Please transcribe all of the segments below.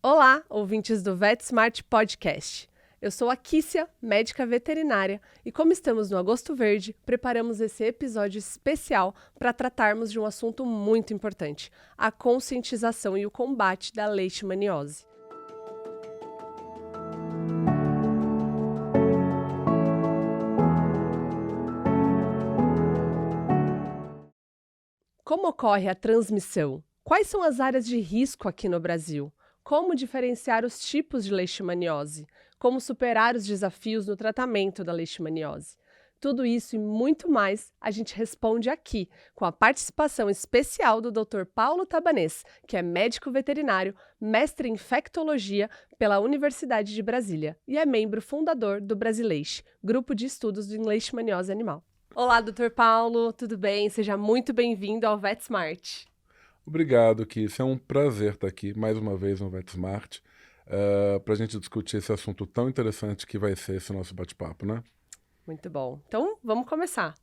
Olá, ouvintes do VetSmart Podcast. Eu sou a Kícia, médica veterinária, e como estamos no Agosto Verde, preparamos esse episódio especial para tratarmos de um assunto muito importante, a conscientização e o combate da leishmaniose. Como ocorre a transmissão? Quais são as áreas de risco aqui no Brasil? Como diferenciar os tipos de leishmaniose? Como superar os desafios no tratamento da leishmaniose? Tudo isso e muito mais a gente responde aqui, com a participação especial do Dr. Paulo Tabanês, que é médico veterinário, mestre em infectologia pela Universidade de Brasília e é membro fundador do Brasileish, grupo de estudos em leishmaniose animal. Olá, Dr. Paulo, tudo bem? Seja muito bem-vindo ao VetSmart. Obrigado, Kiss. É um prazer estar aqui mais uma vez no VetSmart para a gente discutir esse assunto tão interessante que vai ser esse nosso bate-papo, né? Muito bom. Então, vamos começar.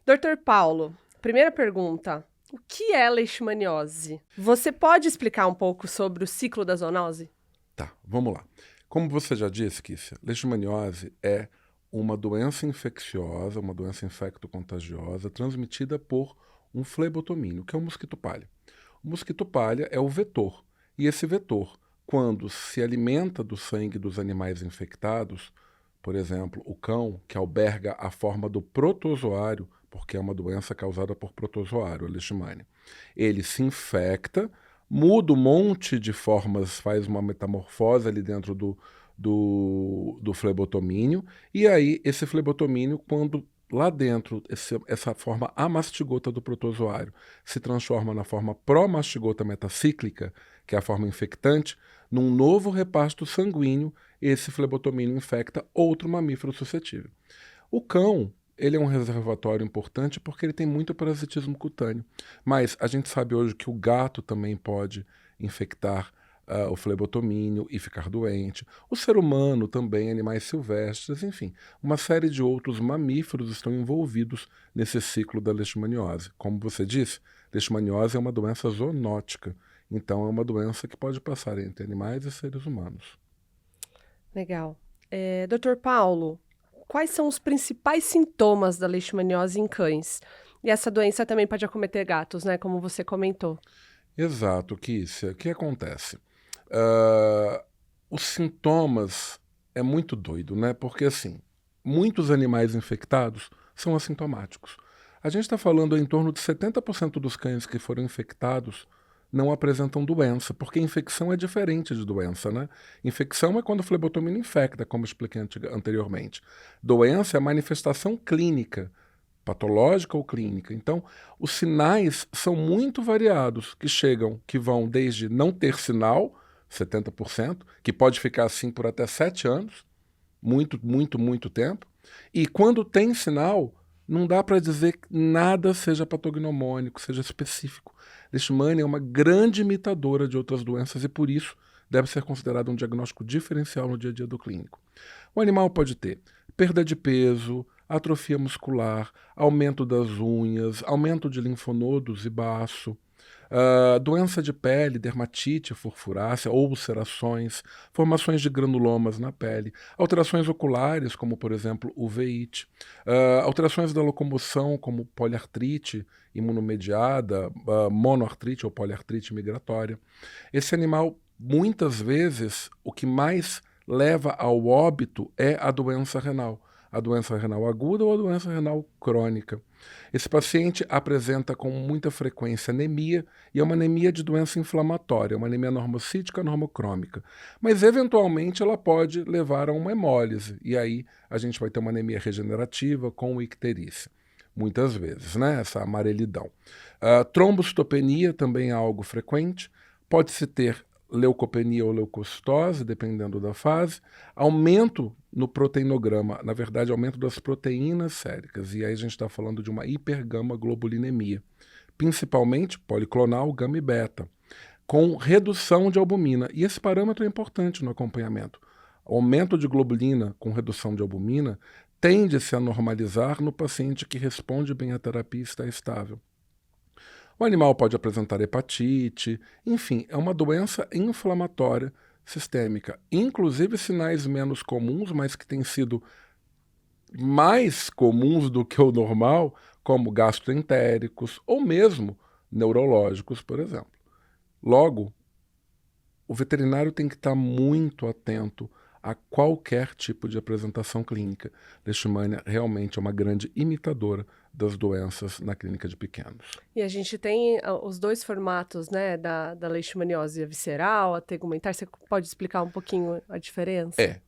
Dr. Paulo, primeira pergunta. O que é leishmaniose? Você pode explicar um pouco sobre o ciclo da zoonose? Tá, vamos lá. Como você já disse, Kiss, leishmaniose é uma doença infecciosa, uma doença infecto-contagiosa transmitida por um flebotomínio, que é o mosquito palha. O mosquito palha é o vetor, e esse vetor, quando se alimenta do sangue dos animais infectados, por exemplo, o cão, que alberga a forma do protozoário, porque é uma doença causada por protozoário, a leishmania, ele se infecta, muda um monte de formas, faz uma metamorfose ali dentro do flebotomínio, e aí esse flebotomínio, quando lá dentro, essa forma amastigota do protozoário se transforma na forma promastigota metacíclica, que é a forma infectante, num novo repasto sanguíneo, esse flebotomínio infecta outro mamífero suscetível. O cão, ele é um reservatório importante porque ele tem muito parasitismo cutâneo, mas a gente sabe hoje que o gato também pode infectar o flebotomínio e ficar doente. O ser humano também, animais silvestres, enfim, uma série de outros mamíferos estão envolvidos nesse ciclo da leishmaniose. Como você disse, leishmaniose é uma doença zoonótica, então é uma doença que pode passar entre animais e seres humanos. Legal. Dr. Paulo, quais são os principais sintomas da leishmaniose em cães? E essa doença também pode acometer gatos, né? Como você comentou. Exato, Kícia. O que acontece? Os sintomas é muito doido, né? Porque, assim, muitos animais infectados são assintomáticos. A gente está falando em torno de 70% dos cães que foram infectados não apresentam doença, porque infecção é diferente de doença, né? Infecção é quando o flebotomínio infecta, como expliquei anteriormente. Doença é a manifestação clínica, patológica ou clínica. Então, os sinais são muito variados, que vão desde não ter sinal, 70%, que pode ficar assim por até 7 anos, muito tempo, e quando tem sinal, não dá para dizer que nada seja patognomônico, seja específico. Leishmania é uma grande imitadora de outras doenças e, por isso, deve ser considerado um diagnóstico diferencial no dia a dia do clínico. O animal pode ter perda de peso, atrofia muscular, aumento das unhas, aumento de linfonodos e baço, doença de pele, dermatite, furfurácea, ulcerações, formações de granulomas na pele, alterações oculares, como por exemplo uveíte, alterações da locomoção, como poliartrite imunomediada, monoartrite ou poliartrite migratória. Esse animal, muitas vezes, o que mais leva ao óbito é a doença renal aguda ou a doença renal crônica. Esse paciente apresenta com muita frequência anemia, e é uma anemia de doença inflamatória, uma anemia normocítica normocrômica. Mas, eventualmente, ela pode levar a uma hemólise, e aí a gente vai ter uma anemia regenerativa com icterícia. Muitas vezes, né? Essa amarelidão. Trombocitopenia também é algo frequente. Pode-se ter leucopenia ou leucocitose, dependendo da fase, aumento no proteinograma, na verdade, aumento das proteínas séricas, e aí a gente está falando de uma hipergama-globulinemia, principalmente policlonal, gama e beta, com redução de albumina, e esse parâmetro é importante no acompanhamento. O aumento de globulina com redução de albumina tende-se a normalizar no paciente que responde bem à terapia e está estável. O animal pode apresentar hepatite, enfim, é uma doença inflamatória sistêmica. Inclusive sinais menos comuns, mas que têm sido mais comuns do que o normal, como gastroentéricos ou mesmo neurológicos, por exemplo. Logo, o veterinário tem que estar muito atento a qualquer tipo de apresentação clínica. Leishmania realmente é uma grande imitadora das doenças na clínica de pequenos. E a gente tem os dois formatos, né, da leishmaniose, a visceral, a tegumentar. Você pode explicar um pouquinho a diferença?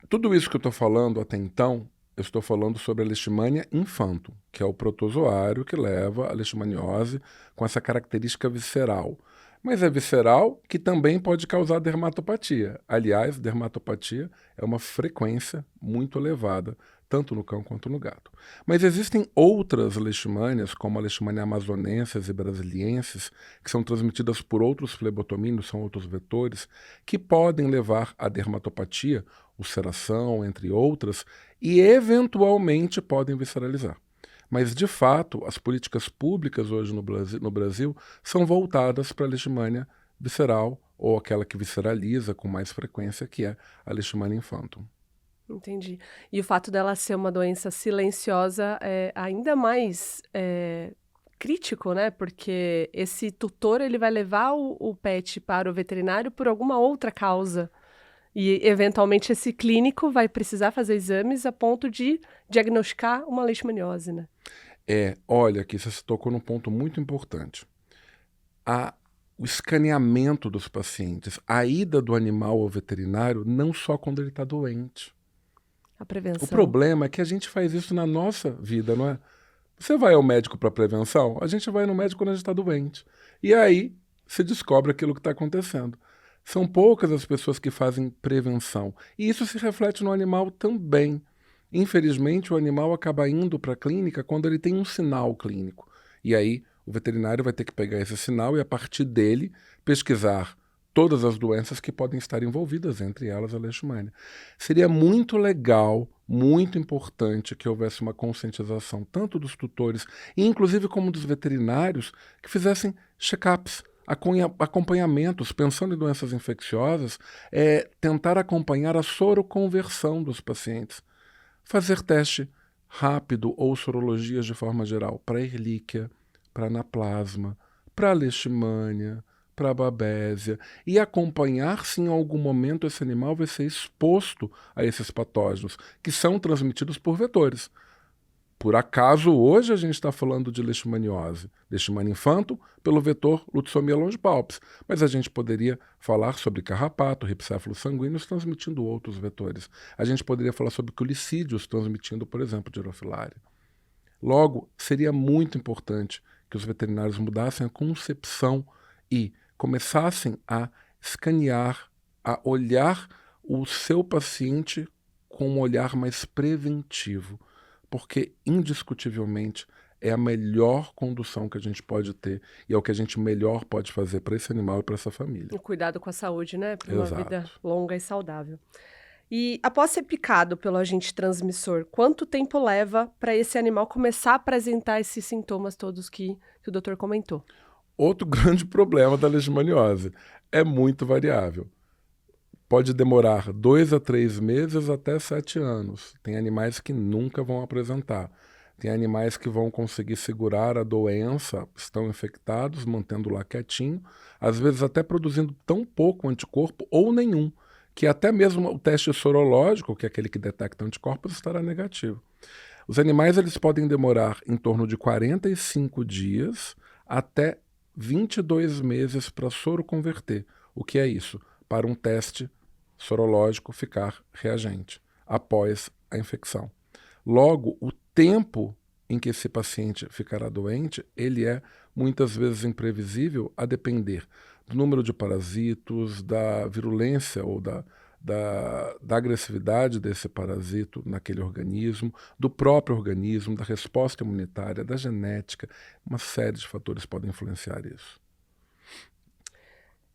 Tudo isso que eu estou falando até então, eu estou falando sobre a leishmania infanto, que é o protozoário que leva a leishmaniose com essa característica visceral. Mas é visceral que também pode causar dermatopatia. Aliás, dermatopatia é uma frequência muito elevada, tanto no cão quanto no gato. Mas existem outras leishmanias, como a leishmania amazonenses e brasilienses, que são transmitidas por outros flebotomíneos, são outros vetores, que podem levar à dermatopatia, ulceração, entre outras, e eventualmente podem visceralizar. Mas, de fato, as políticas públicas hoje no Brasil são voltadas para a leishmania visceral, ou aquela que visceraliza com mais frequência, que é a leishmania infantum. Entendi. E o fato dela ser uma doença silenciosa é ainda mais crítico, né? Porque esse tutor ele vai levar o pet para o veterinário por alguma outra causa. E, eventualmente, esse clínico vai precisar fazer exames a ponto de diagnosticar uma leishmaniose, né? Olha, aqui você tocou num ponto muito importante. O escaneamento dos pacientes, a ida do animal ao veterinário, não só quando ele está doente. A prevenção. O problema é que a gente faz isso na nossa vida, não é? Você vai ao médico para prevenção, a gente vai no médico quando a gente está doente. E aí se descobre aquilo que está acontecendo. São poucas as pessoas que fazem prevenção. E isso se reflete no animal também. Infelizmente, o animal acaba indo para a clínica quando ele tem um sinal clínico. E aí, o veterinário vai ter que pegar esse sinal e, a partir dele, pesquisar todas as doenças que podem estar envolvidas, entre elas a leishmania. Seria muito legal, muito importante que houvesse uma conscientização, tanto dos tutores, e inclusive como dos veterinários, que fizessem check-ups, acompanhamentos, pensando em doenças infecciosas, tentar acompanhar a soroconversão dos pacientes. Fazer teste rápido ou sorologias de forma geral para Ehrlichia, para anaplasma, para leishmania, para babésia, e acompanhar se em algum momento esse animal vai ser exposto a esses patógenos, que são transmitidos por vetores. Por acaso, hoje a gente está falando de leishmaniose, leishmania infantum, pelo vetor Lutzomia longipalpis, mas a gente poderia falar sobre carrapato, ripséfalo sanguíneos transmitindo outros vetores. A gente poderia falar sobre culicídios transmitindo, por exemplo, Girofilaria. Logo, seria muito importante que os veterinários mudassem a concepção e começassem a escanear, a olhar o seu paciente com um olhar mais preventivo, porque, indiscutivelmente, é a melhor condução que a gente pode ter e é o que a gente melhor pode fazer para esse animal e para essa família. O cuidado com a saúde, né? Para uma Exato. vida longa e saudável. E após ser picado pelo agente transmissor, quanto tempo leva para esse animal começar a apresentar esses sintomas todos que o doutor comentou? Outro grande problema da leishmaniose é muito variável. Pode demorar 2 a 3 meses até 7 anos. Tem animais que nunca vão apresentar. Tem animais que vão conseguir segurar a doença, estão infectados, mantendo lá quietinho, às vezes até produzindo tão pouco anticorpo ou nenhum, que até mesmo o teste sorológico, que é aquele que detecta anticorpos, estará negativo. Os animais eles podem demorar em torno de 45 dias até 22 meses para soroconverter. O que é isso? Para um teste sorológico ficar reagente após a infecção. Logo, o tempo em que esse paciente ficará doente, ele é muitas vezes imprevisível a depender do número de parasitos, da virulência ou da agressividade desse parasito naquele organismo, do próprio organismo, da resposta imunitária, da genética. Uma série de fatores podem influenciar isso.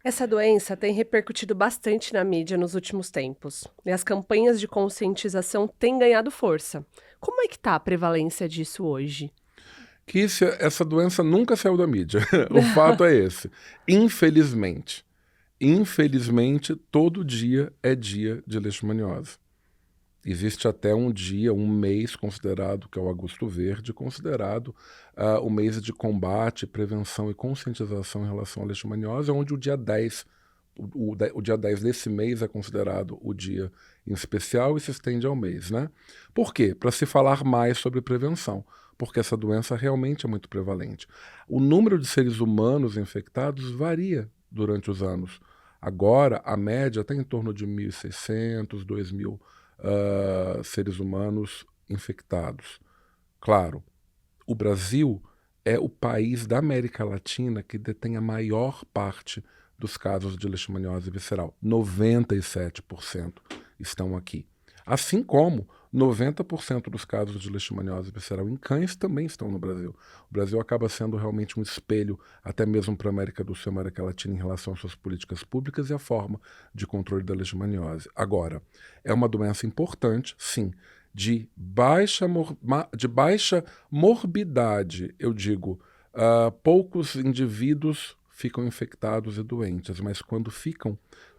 Essa doença tem repercutido bastante na mídia nos últimos tempos, e as campanhas de conscientização têm ganhado força. Como é que está a prevalência disso hoje? Essa doença nunca saiu da mídia. O fato é esse. Infelizmente, Infelizmente, todo dia é dia de leishmaniose. Existe até um dia, um mês considerado, que é o Agosto Verde, considerado o mês de combate, prevenção e conscientização em relação à leishmaniose, onde o dia 10, o dia 10 desse mês é considerado o dia em especial e se estende ao mês, né? Por quê? Para se falar mais sobre prevenção, porque essa doença realmente é muito prevalente. O número de seres humanos infectados varia durante os anos. Agora, a média está em torno de 1.600, 2.000 seres humanos infectados. Claro, o Brasil é o país da América Latina que detém a maior parte dos casos de leishmaniose visceral. 97% estão aqui. Assim como 90% dos casos de leishmaniose visceral em cães também estão no Brasil. O Brasil acaba sendo realmente um espelho, até mesmo para a América do Sul e América Latina, em relação às suas políticas públicas e a forma de controle da leishmaniose. Agora, é uma doença importante, sim, de baixa morbidade, eu digo. Poucos indivíduos ficam infectados e doentes, mas quando ficam,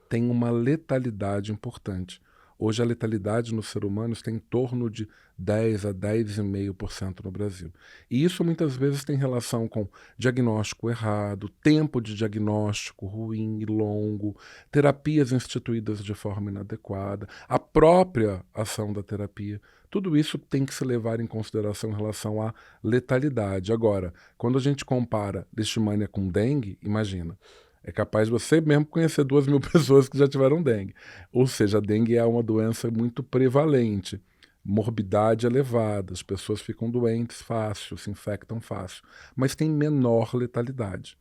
tem uma letalidade importante. Hoje a letalidade no ser humano está em torno de 10 a 10,5% no Brasil. E isso muitas vezes tem relação com diagnóstico errado, tempo de diagnóstico ruim e longo, terapias instituídas de forma inadequada, a própria ação da terapia. Tudo isso tem que se levar em consideração em relação à letalidade. Agora, quando a gente compara leishmania com dengue, imagina, é capaz de você mesmo conhecer 2.000 pessoas que já tiveram dengue. Ou seja, a dengue é uma doença muito prevalente, morbidade elevada, as pessoas ficam doentes fácil, se infectam fácil, mas tem menor letalidade.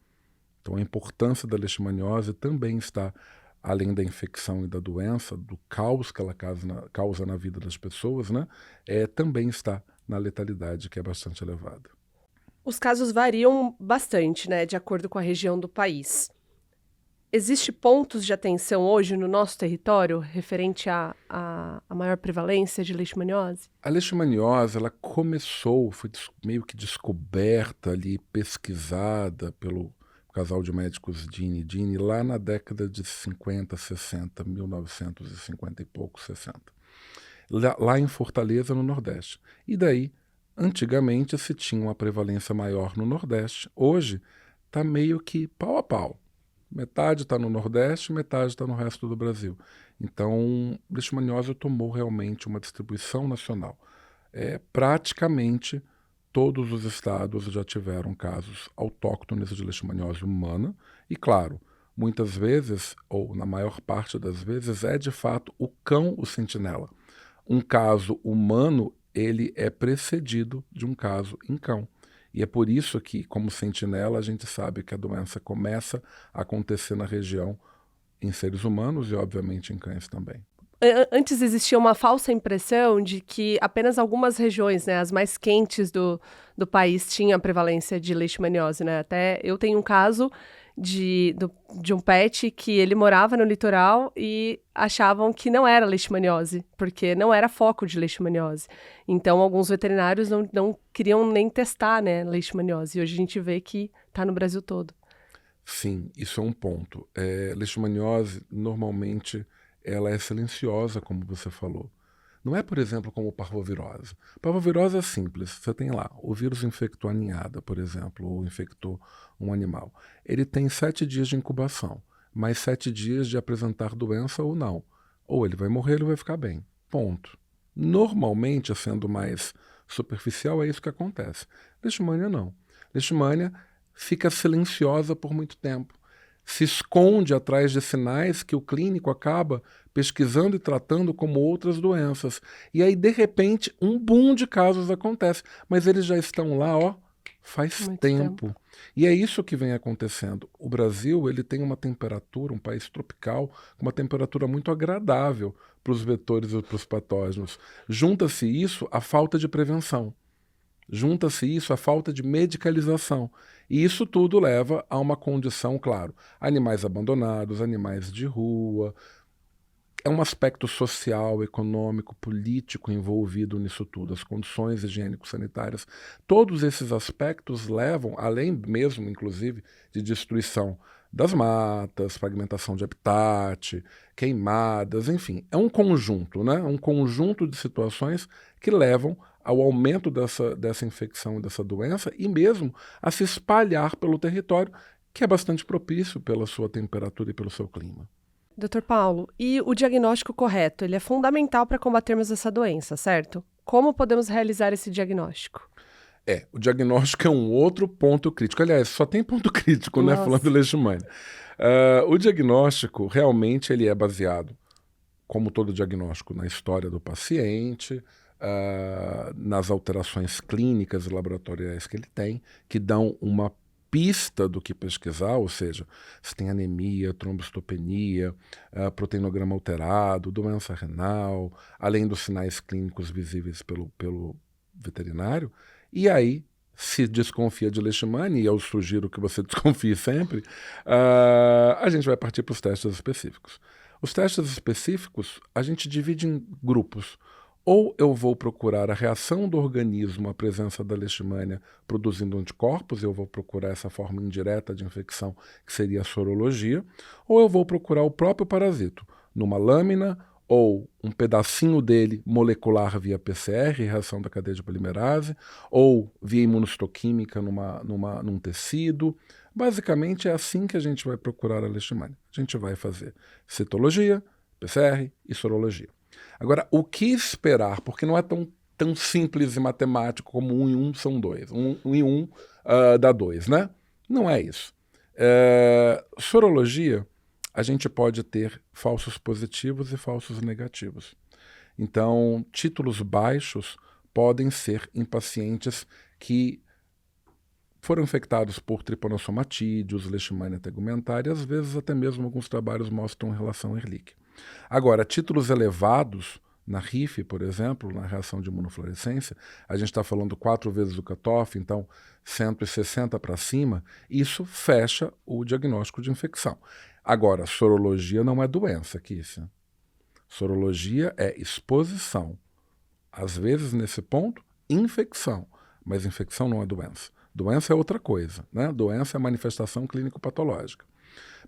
Então a importância da leishmaniose também está, além da infecção e da doença, do caos que ela causa na vida das pessoas, né? Também está na letalidade, que é bastante elevada. Os casos variam bastante, né, de acordo com a região do país. Existe pontos de atenção hoje no nosso território referente à maior prevalência de leishmaniose? A leishmaniose, ela começou, foi meio que descoberta ali, pesquisada pelo casal de médicos Dini e Dini, lá na década de 50, 60, 1950 e pouco, 60. Lá em Fortaleza, no Nordeste. E daí, antigamente, se tinha uma prevalência maior no Nordeste. Hoje, está meio que pau a pau. Metade está no Nordeste, metade está no resto do Brasil. Então, leishmaniose tomou realmente uma distribuição nacional. Praticamente todos os estados já tiveram casos autóctones de leishmaniose humana. E, claro, muitas vezes, ou na maior parte das vezes, é de fato o cão o sentinela. Um caso humano, ele é precedido de um caso em cão. E é por isso que, como sentinela, a gente sabe que a doença começa a acontecer na região em seres humanos e, obviamente, em cães também. Antes existia uma falsa impressão de que apenas algumas regiões, né, as mais quentes do país, tinham a prevalência de leishmaniose, né? Até eu tenho um caso de um pet que ele morava no litoral e achavam que não era leishmaniose, porque não era foco de leishmaniose. Então, alguns veterinários não queriam nem testar, né, leishmaniose. E hoje a gente vê que está no Brasil todo. Sim, isso é um ponto. Leishmaniose, normalmente, ela é silenciosa, como você falou. Não é, por exemplo, como parvovirose. Parvovirose é simples. Você tem lá, o vírus infectou a ninhada, por exemplo, ou infectou um animal. Ele tem 7 dias de incubação, mais 7 dias de apresentar doença ou não. Ou ele vai morrer, ele vai ficar bem. Ponto. Normalmente, sendo mais superficial, é isso que acontece. Leishmania não. Leishmania fica silenciosa por muito tempo. Se esconde atrás de sinais que o clínico acaba pesquisando e tratando como outras doenças. E aí, de repente, um boom de casos acontece. Mas eles já estão lá, faz Muito tempo. E é isso que vem acontecendo. O Brasil, ele tem uma temperatura, um país tropical, com uma temperatura muito agradável para os vetores e para os patógenos. Junta-se isso à falta de prevenção. Junta-se isso à falta de medicalização. E isso tudo leva a uma condição, claro, animais abandonados, animais de rua. É um aspecto social, econômico, político envolvido nisso tudo, as condições higiênico-sanitárias. Todos esses aspectos levam, além mesmo, inclusive, de destruição das matas, fragmentação de habitat, queimadas, enfim. É um conjunto, né? Um conjunto de situações que levam ao aumento dessa infecção e dessa doença e mesmo a se espalhar pelo território, que é bastante propício pela sua temperatura e pelo seu clima. Dr. Paulo, e o diagnóstico correto, ele é fundamental para combatermos essa doença, certo? Como podemos realizar esse diagnóstico? O diagnóstico é um outro ponto crítico. Aliás, só tem ponto crítico, né, falando de Nossa. leishmania. O diagnóstico, realmente, ele é baseado, como todo diagnóstico, na história do paciente, nas alterações clínicas e laboratoriais que ele tem, que dão uma pista do que pesquisar, ou seja, se tem anemia, trombocitopenia, proteinograma alterado, doença renal, além dos sinais clínicos visíveis pelo veterinário, e aí se desconfia de leishmania, e eu sugiro que você desconfie sempre, a gente vai partir para os testes específicos. Os testes específicos a gente divide em grupos. Ou eu vou procurar a reação do organismo à presença da leishmania produzindo anticorpos, eu vou procurar essa forma indireta de infecção, que seria a sorologia, ou eu vou procurar o próprio parasito, numa lâmina ou um pedacinho dele molecular via PCR, reação da cadeia de polimerase, ou via imunohistoquímica num tecido. Basicamente é assim que a gente vai procurar a leishmania. A gente vai fazer citologia, PCR e sorologia. Agora, o que esperar? Porque não é tão simples e matemático como 1 e 1 são 2. 1 e 1 dá 2, né? Não é isso. Sorologia, a gente pode ter falsos positivos e falsos negativos. Então, títulos baixos podem ser em pacientes que foram infectados por Trypanosomatídeos, Leishmania tegumentária, e às vezes até mesmo alguns trabalhos mostram relação a Ehrlich. Agora, títulos elevados, na RIF, por exemplo, na reação de imunofluorescência, a gente está falando 4 vezes o cutoff, então 160 para cima, isso fecha o diagnóstico de infecção. Agora, sorologia não é doença, Kícia. Sorologia é exposição. Às vezes, nesse ponto, infecção, mas infecção não é doença. Doença é outra coisa, né? Doença é manifestação clínico-patológica.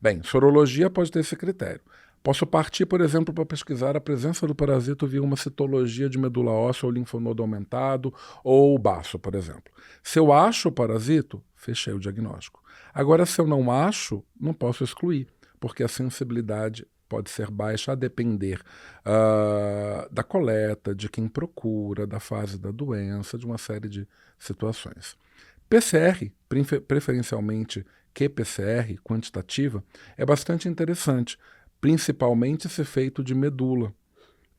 Bem, sorologia pode ter esse critério. Posso partir, por exemplo, para pesquisar a presença do parasito via uma citologia de medula óssea ou linfonodo aumentado ou baço, por exemplo. Se eu acho o parasito, fechei o diagnóstico. Agora, se eu não acho, não posso excluir, porque a sensibilidade pode ser baixa a depender da coleta, de quem procura, da fase da doença, de uma série de situações. PCR, preferencialmente qPCR, quantitativa, é bastante interessante, principalmente se feito de medula,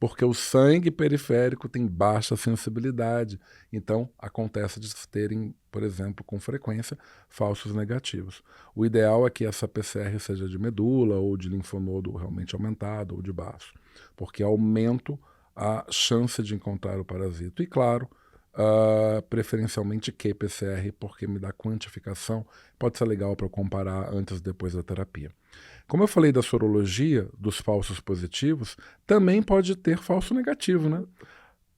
porque o sangue periférico tem baixa sensibilidade, então acontece de terem, por exemplo, com frequência, falsos negativos. O ideal é que essa PCR seja de medula ou de linfonodo realmente aumentado ou de baço, porque aumenta a chance de encontrar o parasito. E claro, preferencialmente qPCR, porque me dá quantificação, pode ser legal para comparar antes e depois da terapia. Como eu falei da sorologia, dos falsos positivos, também pode ter falso negativo, né?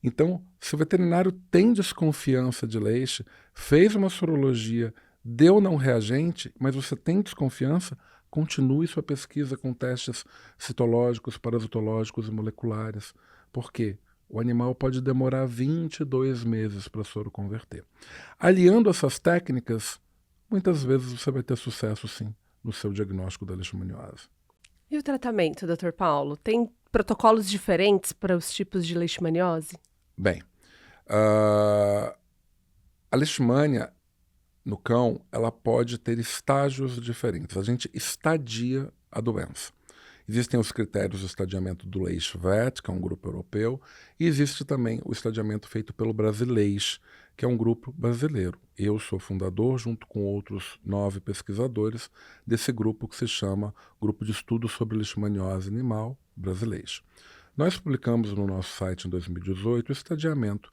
Então, se o veterinário tem desconfiança de leite, fez uma sorologia, deu não reagente, mas você tem desconfiança, continue sua pesquisa com testes citológicos, parasitológicos e moleculares. Por quê? O animal pode demorar 22 meses para soro converter. Aliando essas técnicas, muitas vezes você vai ter sucesso, sim, no seu diagnóstico da leishmaniose. E o tratamento, Dr. Paulo? Tem protocolos diferentes para os tipos de leishmaniose? Bem, a leishmania no cão, ela pode ter estágios diferentes. A gente estadia a doença. Existem os critérios de estadiamento do Leish-VET, que é um grupo europeu, e existe também o estadiamento feito pelo Brasileish, que é um grupo brasileiro. Eu sou fundador, junto com outros 9 pesquisadores, desse grupo que se chama Grupo de Estudos sobre Leishmaniose Animal Brasileish. Nós publicamos no nosso site em 2018 o estadiamento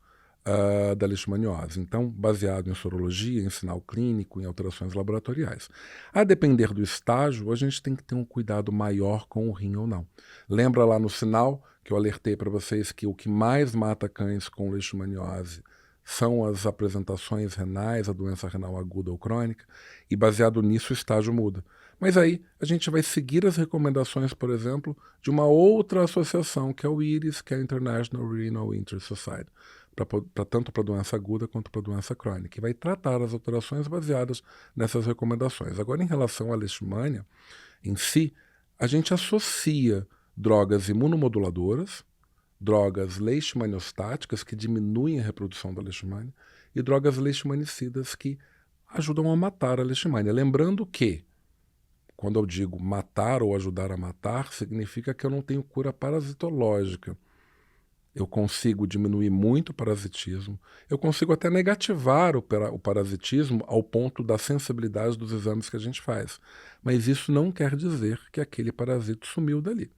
da leishmaniose, então baseado em sorologia, em sinal clínico, em alterações laboratoriais. A depender do estágio, a gente tem que ter um cuidado maior com o rim ou não. Lembra lá no sinal que eu alertei para vocês que o que mais mata cães com leishmaniose são as apresentações renais, a doença renal aguda ou crônica, e baseado nisso o estágio muda. Mas aí a gente vai seguir as recomendações, por exemplo, de uma outra associação, que é o IRIS, que é a International Renal Interest Society, tanto para doença aguda quanto para doença crônica, e vai tratar as alterações baseadas nessas recomendações. Agora, em relação à leishmania em si, a gente associa drogas imunomoduladoras, drogas leishmaniostáticas, que diminuem a reprodução da leishmania, e drogas leishmanicidas, que ajudam a matar a leishmania. Lembrando que, quando eu digo matar ou ajudar a matar, significa que eu não tenho cura parasitológica. Eu consigo diminuir muito o parasitismo, eu consigo até negativar o parasitismo ao ponto da sensibilidade dos exames que a gente faz. Mas isso não quer dizer que aquele parasito sumiu dali.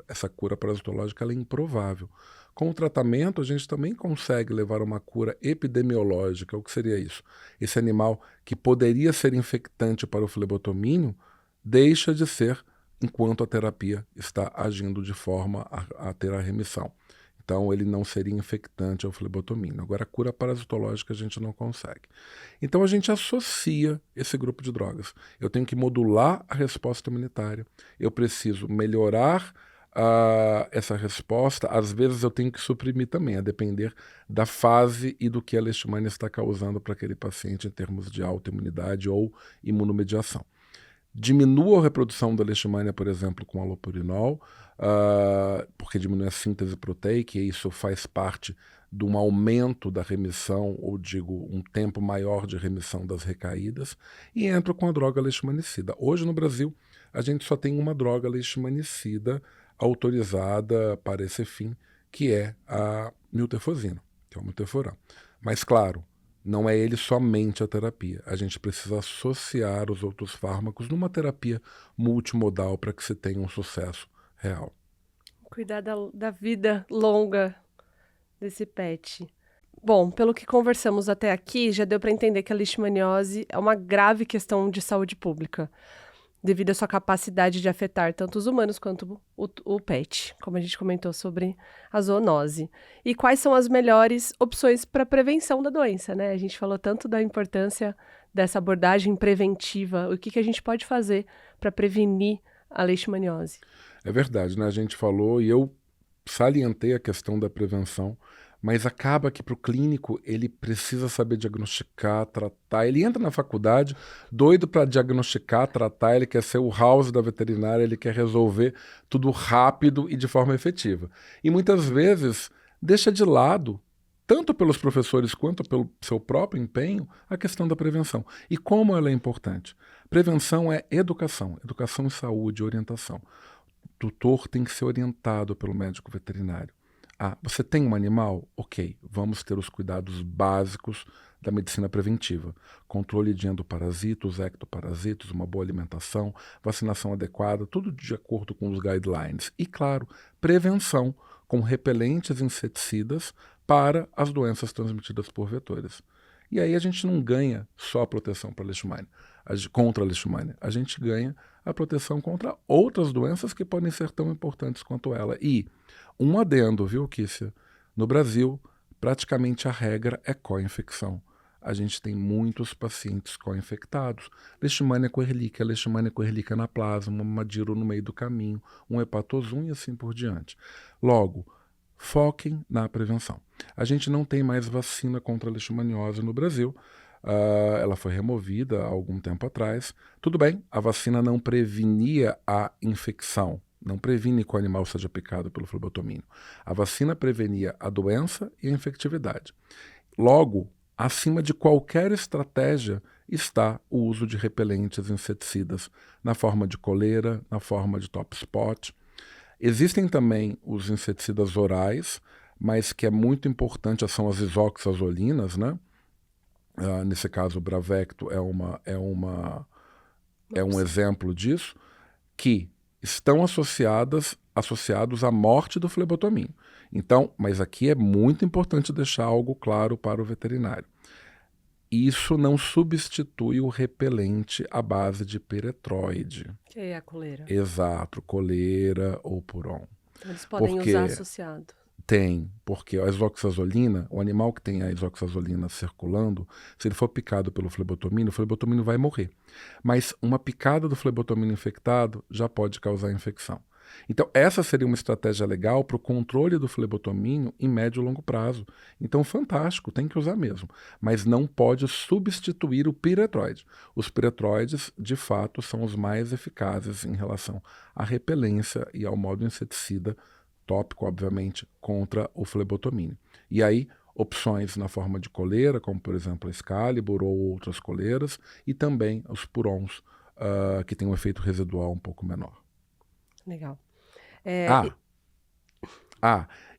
Essa cura parasitológica ela é improvável. Com o tratamento, a gente também consegue levar a uma cura epidemiológica. O que seria isso? Esse animal que poderia ser infectante para o flebotomínio deixa de ser enquanto a terapia está agindo de forma a ter a remissão. Então, ele não seria infectante ao flebotomínio. Agora, a cura parasitológica a gente não consegue. Então, a gente associa esse grupo de drogas. Eu tenho que modular a resposta imunitária, eu preciso melhorar essa resposta. Às vezes, eu tenho que suprimir também, a depender da fase e do que a leishmania está causando para aquele paciente em termos de autoimunidade ou imunomediação. Diminua a reprodução da leishmania, por exemplo, com alopurinol, porque diminui a síntese proteica, e isso faz parte de um aumento da remissão, ou digo, um tempo maior de remissão das recaídas, e entra com a droga leishmanicida. Hoje no Brasil, a gente só tem uma droga leishmanicida autorizada para esse fim, que é a miltefosina, que é o milteforam. Mas claro, não é ele somente a terapia. A gente precisa associar os outros fármacos numa terapia multimodal para que se tenha um sucesso real. Cuidar da vida longa desse pet. Bom, pelo que conversamos até aqui, já deu para entender que a leishmaniose é uma grave questão de saúde pública, devido à sua capacidade de afetar tanto os humanos quanto o pet, como a gente comentou sobre a zoonose. E quais são as melhores opções para a prevenção da doença, né? A gente falou tanto da importância dessa abordagem preventiva, o que a gente pode fazer para prevenir a leishmaniose. É verdade, né? A gente falou e eu salientei a questão da prevenção, mas acaba que para o clínico ele precisa saber diagnosticar, tratar. Ele entra na faculdade doido para diagnosticar, tratar, ele quer ser o house da veterinária, ele quer resolver tudo rápido e de forma efetiva. E muitas vezes deixa de lado, tanto pelos professores quanto pelo seu próprio empenho, a questão da prevenção. E como ela é importante? Prevenção é educação em saúde, orientação. O tutor tem que ser orientado pelo médico veterinário. Você tem um animal? Ok, vamos ter os cuidados básicos da medicina preventiva. Controle de endoparasitos, ectoparasitos, uma boa alimentação, vacinação adequada, tudo de acordo com os guidelines. E, claro, prevenção com repelentes inseticidas para as doenças transmitidas por vetores. E aí a gente não ganha só a proteção para contra a leishmania. A gente ganha a proteção contra outras doenças que podem ser tão importantes quanto ela. E um adendo, viu, Kícia? No Brasil, praticamente a regra é co-infecção. A gente tem muitos pacientes co-infectados. Leishmania com Ehrlichia anaplasma, um madiro no meio do caminho, um hepatozum e assim por diante. Logo, foquem na prevenção. A gente não tem mais vacina contra a leishmaniose no Brasil. Ela foi removida há algum tempo atrás. Tudo bem, a vacina não prevenia a infecção, não previne que o animal seja picado pelo flebotomínio. A vacina prevenia a doença e a infectividade. Logo, acima de qualquer estratégia está o uso de repelentes inseticidas, na forma de coleira, na forma de top spot. Existem também os inseticidas orais, mas que é muito importante, são as isoxazolinas, né? Nesse caso, o Bravecto é um exemplo disso, que estão associados à morte do flebotomínio. Então, mas aqui é muito importante deixar algo claro para o veterinário. Isso não substitui o repelente à base de piretroide. Que é a coleira. Exato, coleira ou puron. Então, eles podem usar associado. Tem, porque a isoxazolina, o animal que tem a isoxazolina circulando, se ele for picado pelo flebotomínio, o flebotomínio vai morrer. Mas uma picada do flebotomínio infectado já pode causar infecção. Então, essa seria uma estratégia legal para o controle do flebotomínio em médio e longo prazo. Então, fantástico, tem que usar mesmo. Mas não pode substituir o piretroide. Os piretroides, de fato, são os mais eficazes em relação à repelência e ao modo inseticida tópico, obviamente, contra o flebotomínio. E aí, opções na forma de coleira, como por exemplo a Excalibur ou outras coleiras, e também os purons, que têm um efeito residual um pouco menor. Legal.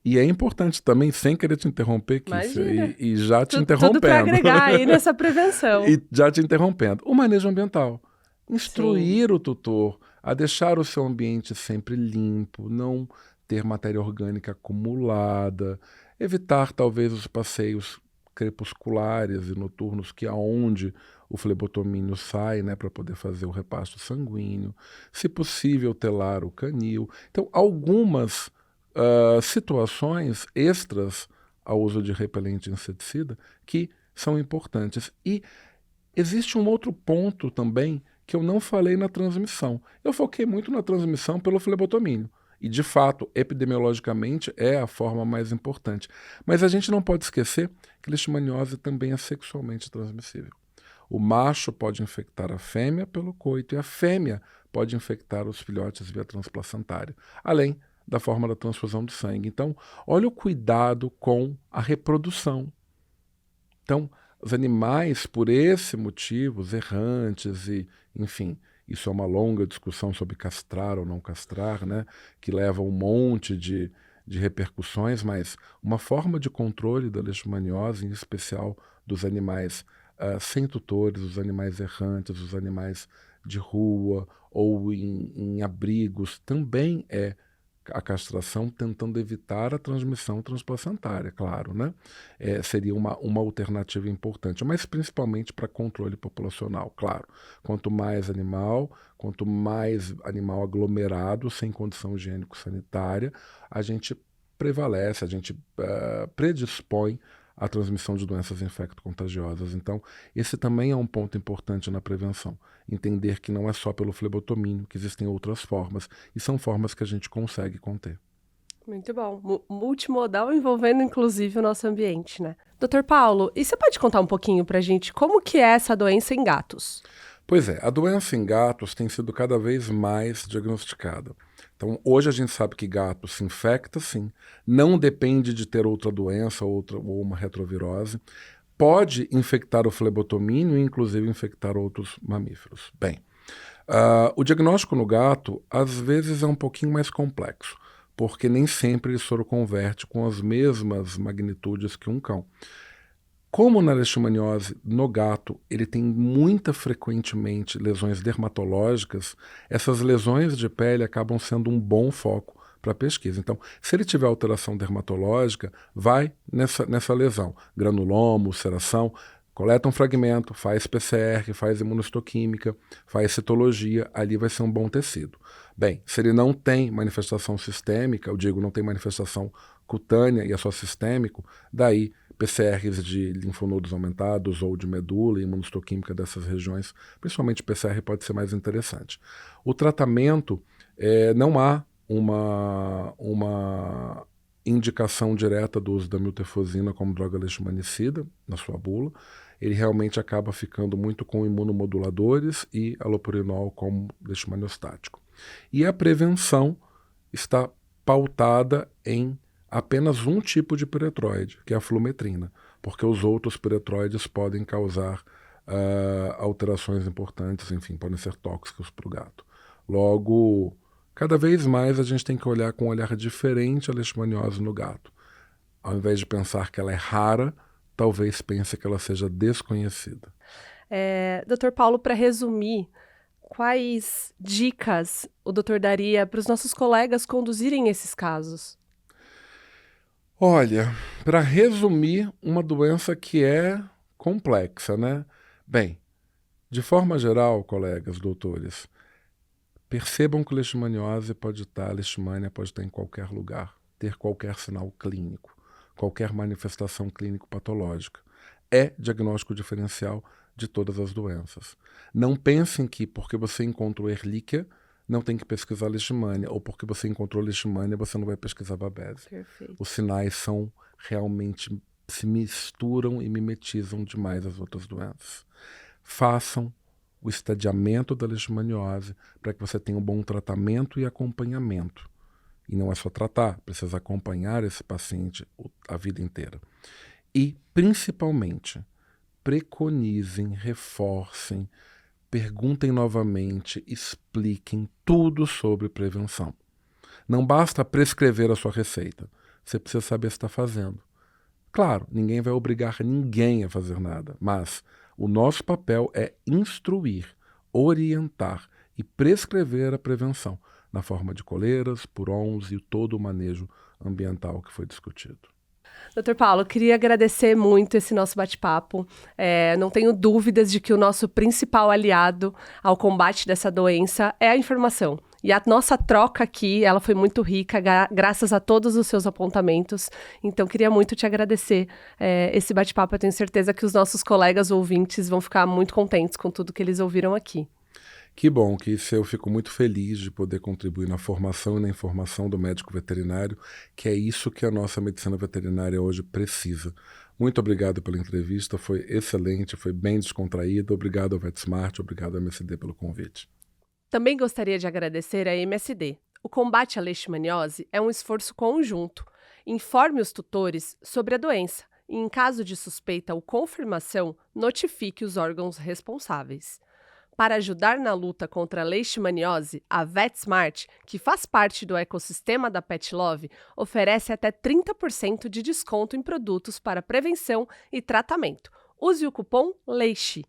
E é importante também, sem querer te interromper, Kícia, Imagina. e já te Tudo interrompendo. para agregar aí nessa prevenção. E já te interrompendo. O manejo ambiental. Instruir o tutor a deixar o seu ambiente sempre limpo, não ter matéria orgânica acumulada, evitar talvez os passeios crepusculares e noturnos, que é onde o flebotomínio sai, né, para poder fazer o repasto sanguíneo, se possível telar o canil. Então, algumas situações extras ao uso de repelente inseticida que são importantes. E existe um outro ponto também que eu não falei na transmissão. Eu foquei muito na transmissão pelo flebotomínio. E, de fato, epidemiologicamente é a forma mais importante. Mas a gente não pode esquecer que leishmaniose também é sexualmente transmissível. O macho pode infectar a fêmea pelo coito e a fêmea pode infectar os filhotes via transplacentária, além da forma da transfusão de sangue. Então, olha o cuidado com a reprodução. Então, os animais, por esse motivo, os errantes e, enfim, isso é uma longa discussão sobre castrar ou não castrar, né, que leva a um monte de repercussões, mas uma forma de controle da leishmaniose, em especial dos animais sem tutores, os animais errantes, os animais de rua ou em abrigos, também é a castração, tentando evitar a transmissão transplacentária, claro, né? Seria uma alternativa importante, mas principalmente para controle populacional, claro. Quanto mais animal aglomerado, sem condição higiênico-sanitária, a gente prevalece, a gente predispõe à transmissão de doenças infecto-contagiosas. Então, esse também é um ponto importante na prevenção. Entender que não é só pelo flebotomínio, que existem outras formas, e são formas que a gente consegue conter. Muito bom. Multimodal envolvendo, inclusive, o nosso ambiente, né? Dr. Paulo, e você pode contar um pouquinho pra gente como que é essa doença em gatos? Pois é, a doença em gatos tem sido cada vez mais diagnosticada. Então, hoje a gente sabe que gato se infecta, sim, não depende de ter outra doença ou uma retrovirose, pode infectar o flebotomínio e, inclusive, infectar outros mamíferos. Bem, o diagnóstico no gato, às vezes, é um pouquinho mais complexo, porque nem sempre ele soroconverte com as mesmas magnitudes que um cão. Como na leishmaniose, no gato, ele tem muita frequentemente lesões dermatológicas, essas lesões de pele acabam sendo um bom foco para a pesquisa. Então, se ele tiver alteração dermatológica, vai nessa lesão. Granuloma, ulceração, coleta um fragmento, faz PCR, faz imunohistoquímica, faz citologia, ali vai ser um bom tecido. Bem, se ele não tem manifestação sistêmica, eu digo, não tem manifestação cutânea e é só sistêmico, daí PCRs de linfonodos aumentados ou de medula e imunohistoquímica dessas regiões, principalmente PCR, pode ser mais interessante. O tratamento, não há uma indicação direta do uso da miltefosina como droga leishmanicida na sua bula. Ele realmente acaba ficando muito com imunomoduladores e alopurinol como leishmaniostático. E a prevenção está pautada em apenas um tipo de piretroide, que é a flumetrina, porque os outros piretroides podem causar alterações importantes, enfim, podem ser tóxicos para o gato. Logo, cada vez mais a gente tem que olhar com um olhar diferente a leishmaniose no gato. Ao invés de pensar que ela é rara, talvez pense que ela seja desconhecida. Dr. Paulo, para resumir, quais dicas o doutor daria para os nossos colegas conduzirem esses casos? Olha, para resumir, uma doença que é complexa, né? Bem, de forma geral, colegas, doutores, percebam que leishmaniose leishmania pode estar em qualquer lugar. ter qualquer sinal clínico, qualquer manifestação clínico-patológica. É diagnóstico diferencial de todas as doenças. Não pensem que porque você encontrou Ehrlichia, não tem que pesquisar leishmania, ou porque você encontrou leishmania, você não vai pesquisar Babese. Perfeito. Os sinais são realmente, se misturam e mimetizam demais as outras doenças. Façam o estadiamento da leishmaniose para que você tenha um bom tratamento e acompanhamento. E não é só tratar, precisa acompanhar esse paciente a vida inteira. E, principalmente, preconizem, reforcem, perguntem novamente, expliquem tudo sobre prevenção. Não basta prescrever a sua receita. Você precisa saber se está fazendo. Claro, ninguém vai obrigar ninguém a fazer nada, mas o nosso papel é instruir, orientar e prescrever a prevenção, na forma de coleiras, purons e todo o manejo ambiental que foi discutido. Dr. Paulo, queria agradecer muito esse nosso bate-papo. Não tenho dúvidas de que o nosso principal aliado ao combate dessa doença é a informação. E a nossa troca aqui, ela foi muito rica, graças a todos os seus apontamentos. Então, queria muito te agradecer esse bate-papo. Eu tenho certeza que os nossos colegas ouvintes vão ficar muito contentes com tudo que eles ouviram aqui. Que bom, que isso eu fico muito feliz de poder contribuir na formação e na informação do médico veterinário, que é isso que a nossa medicina veterinária hoje precisa. Muito obrigado pela entrevista, foi excelente, foi bem descontraída. Obrigado ao VetSmart, obrigado ao MSD pelo convite. Também gostaria de agradecer à MSD. O combate à leishmaniose é um esforço conjunto. Informe os tutores sobre a doença e, em caso de suspeita ou confirmação, notifique os órgãos responsáveis. Para ajudar na luta contra a leishmaniose, a VetSmart, que faz parte do ecossistema da PetLove, oferece até 30% de desconto em produtos para prevenção e tratamento. Use o cupom LEISH.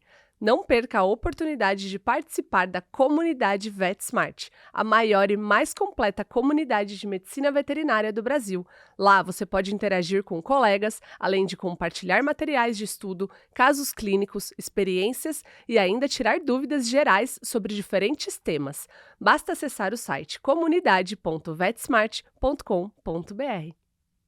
Não perca a oportunidade de participar da comunidade VetSmart, a maior e mais completa comunidade de medicina veterinária do Brasil. Lá você pode interagir com colegas, além de compartilhar materiais de estudo, casos clínicos, experiências e ainda tirar dúvidas gerais sobre diferentes temas. Basta acessar o site comunidade.vetsmart.com.br.